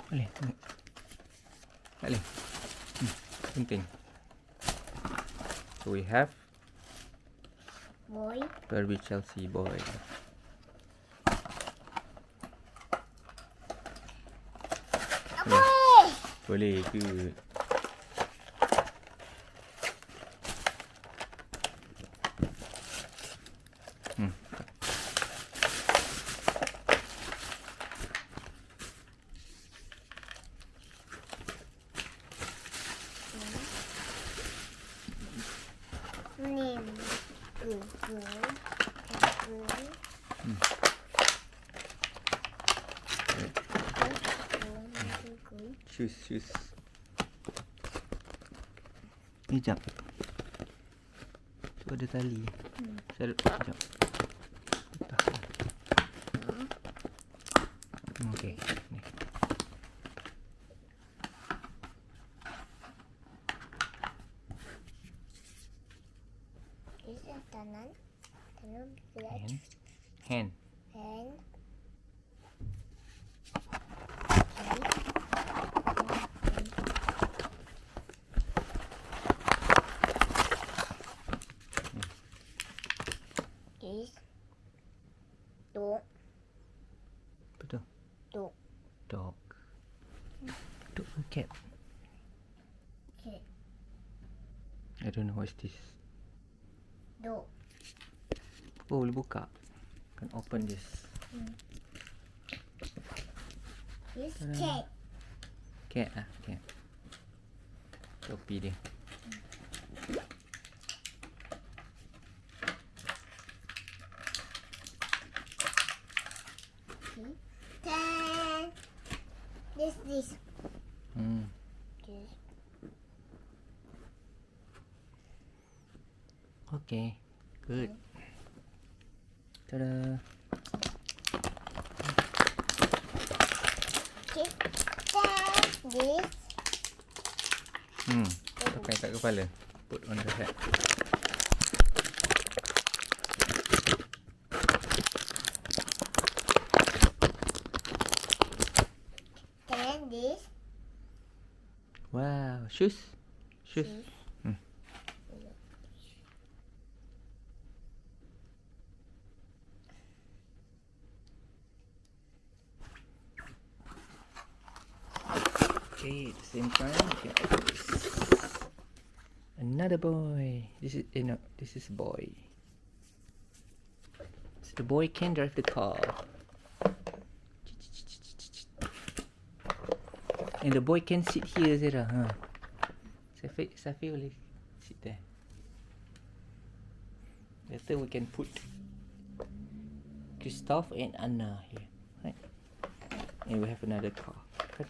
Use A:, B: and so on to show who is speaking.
A: Boleh. Boleh. Penting. So we have
B: Boy.
A: Barbie Chelsea boy.
B: Boy.
A: Boleh ke?
B: Name.
A: Shoes. Ni jap. Tu ada tali. Saya jap. Okey. Ni.
B: Ini tangan. Tangan berat.
A: Hand.
B: Hand. Is dog.
A: Betul.
B: Dog.
A: Dog. Dog ke cat?
B: Okay.
A: I don't know what's this.
B: Dog.
A: Oh, boleh buka. Can open this.
B: This
A: Tada.
B: cat.
A: Cat ah, cat. Topi dia.
B: Ten. This.
A: This. Okay. Good. Tada.
B: Okay. Ten. This.
A: Pakai kat kepala. Put on the head.
B: Ten. This.
A: Wow, shoes. Shoes. Okay, at the same time, we can open this. Another boy. This is no, this is boy. So the boy can drive the car. And the boy can sit here, Zara. Safi boleh sit there. Later we can put Christoph and Anna here. Right? And we have another car. Kan?